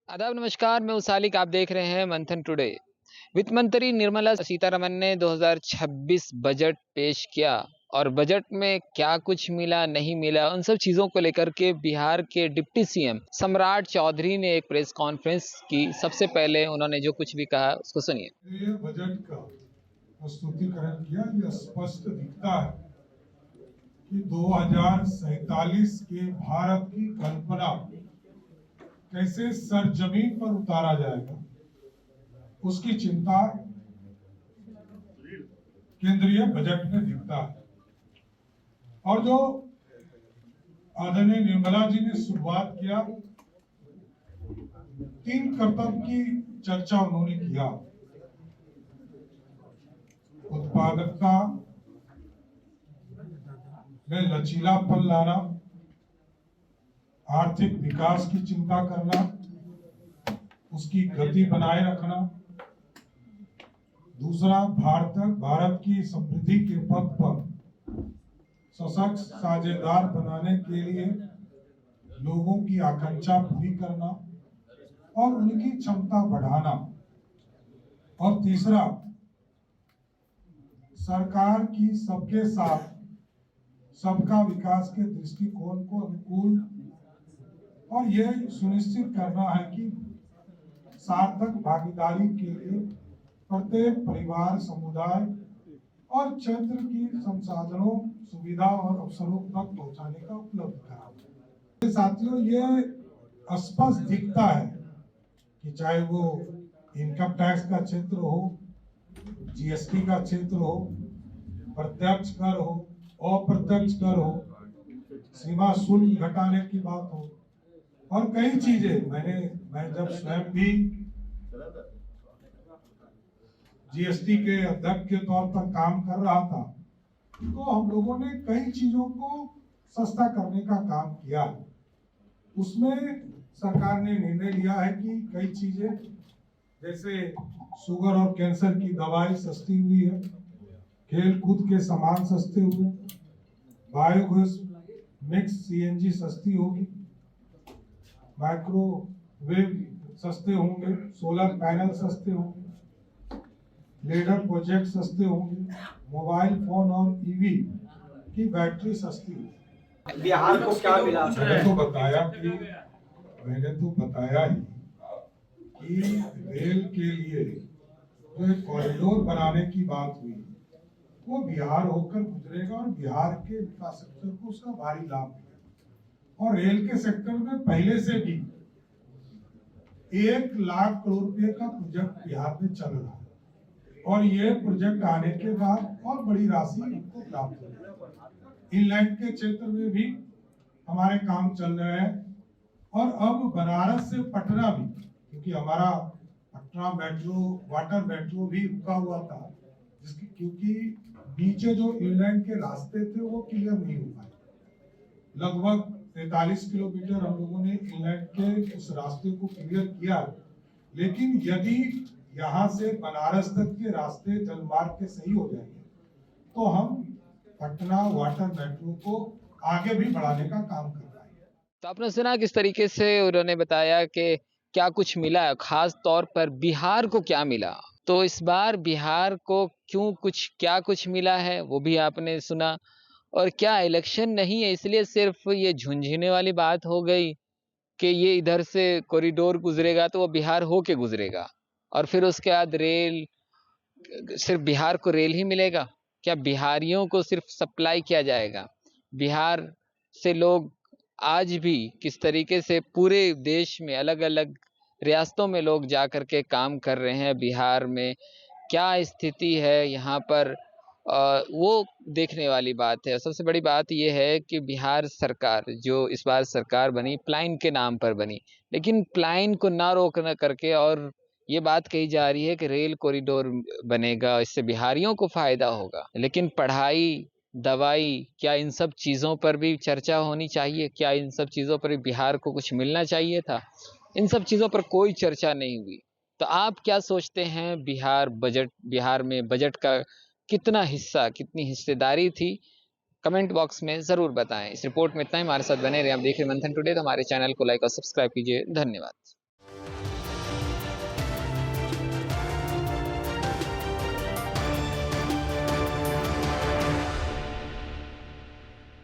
आदाब नमस्कार, मैं उसालिक। आप देख रहे हैं मंथन टुडे। वित्त मंत्री निर्मला सीतारमन ने 2026 बजट पेश किया और बजट में क्या कुछ मिला नहीं मिला उन सब चीज़ों को लेकर के बिहार के डिप्टी सीएम सम्राट चौधरी ने एक प्रेस कॉन्फ्रेंस की। सबसे पहले उन्होंने जो कुछ भी कहा उसको सुनिए। ये बजट का प्रस्तुतिकरण किया। यह स्पष्ट दिखता है कि 2047 के भारत की कल्पना कैसे सरजमीन पर उतारा जाएगा, उसकी चिंता केंद्रीय बजट में दिखता है। और जो आदरणीय निर्मला जी ने शुरुआत किया, 3 कर्तव्य की चर्चा उन्होंने किया। उत्पादकता में लचीलापन लाना, आर्थिक विकास की चिंता करना, उसकी गति बनाए रखना। दूसरा, भारत की समृद्धि के पथ पर सशक्त साझेदार बनाने के लिए लोगों की आकांक्षा पूरी करना और उनकी क्षमता बढ़ाना। और तीसरा, सरकार की सबके साथ सबका विकास के दृष्टिकोण को अनुकूल और यह सुनिश्चित करना है कि सार्थक भागीदारी के लिए प्रत्येक परिवार, समुदाय और क्षेत्र की संसाधनों, सुविधा और अवसरों तक पहुंचाने का उपलब्ध कराना। साथियों, ये स्पष्ट दिखता है कि चाहे वो इनकम टैक्स का क्षेत्र हो, जीएसटी का क्षेत्र हो, प्रत्यक्ष कर हो, अप्रत्यक्ष कर हो, सीमा शुल्क घटाने की बात हो और कई चीजें। मैं जब स्वयं भी जीएसटी के अध्यक्ष के तौर पर काम कर रहा था, तो हम लोगों ने कई चीजों को सस्ता करने का काम किया। उसमें सरकार ने निर्णय लिया है कि कई चीजें जैसे शुगर और कैंसर की दवाई सस्ती हुई है, खेल कूद के सामान सस्ते हुए, बायोगैस मिक्स सीएनजी सस्ती होगी, माइक्रोवेव सस्ते होंगे, सोलर पैनल सस्ते होंगे, लेडर प्रोजेक्ट सस्ते होंगे, मोबाइल फोन और ईवी की बैटरी सस्ती होगी। बिहार को क्या मिला? मैंने तो बताया ही कि रेल के लिए जो एक कॉरिडोर बनाने की बात हुई, वो बिहार होकर गुजरेगा और बिहार के इंफ्रास्ट्रक्चर को उसका भारी लाभ मिलेगा। और रेल के सेक्टर में पहले से भी 1 लाख करोड़ रुपए का प्रोजेक्ट बिहार में चल रहा है और ये प्रोजेक्ट आने के बाद और बड़ी राशि इनको प्राप्त होगी। इनलैंड के क्षेत्र में भी हमारे काम चल रहे हैं और अब बनारस से पटना भी, क्योंकि हमारा पटना मेट्रो, वाटर मेट्रो भी रुका हुआ था, क्योंकि नीचे जो इनलैंड के रास्ते थे वो क्लियर नहीं हो पाए। लगभग 43 किलोमीटर हम लोगों ने इनलैंड के उस रास्ते को क्लियर किया, लेकिन यदि यहाँ से बनारस तक के रास्ते जलमार्ग के सही हो जाएंगे तो हम पटना वाटर मेट्रो को आगे भी बढ़ाने का काम कर रहे हैं। तो आपने सुना किस तरीके से उन्होंने बताया कि क्या कुछ मिला है, खास तौर पर बिहार को क्या मिला। तो इस बार बिहार को क्या कुछ मिला है वो भी आपने सुना। और क्या इलेक्शन नहीं है इसलिए सिर्फ ये झुंझुने वाली बात हो गई कि ये इधर से कॉरिडोर गुजरेगा तो वो बिहार होके गुजरेगा और फिर उसके बाद रेल, सिर्फ बिहार को रेल ही मिलेगा? क्या बिहारियों को सिर्फ सप्लाई किया जाएगा? बिहार से लोग आज भी किस तरीके से पूरे देश में अलग अलग रियासतों में लोग जा कर के काम कर रहे हैं, बिहार में क्या स्थिति है यहाँ पर, वो देखने वाली बात है। सबसे बड़ी बात यह है कि बिहार सरकार जो इस बार सरकार बनी, प्लाइन के नाम पर बनी, लेकिन प्लाइन को ना रोकना करके और ये बात कही जा रही है कि रेल कॉरिडोर बनेगा, इससे बिहारियों को फायदा होगा। लेकिन पढ़ाई, दवाई, क्या इन सब चीज़ों पर भी चर्चा होनी चाहिए? क्या इन सब चीज़ों पर भी बिहार को कुछ मिलना चाहिए था? इन सब चीज़ों पर कोई चर्चा नहीं हुई। तो आप क्या सोचते हैं, बिहार में बजट का कितना हिस्सा, कितनी हिस्सेदारी थी? कमेंट बॉक्स में ज़रूर बताएं। इस रिपोर्ट में इतना ही। हमारे साथ बने रहे। आप देख रहे हैं मंथन टुडे। तो हमारे चैनल को लाइक और सब्सक्राइब कीजिए। धन्यवाद।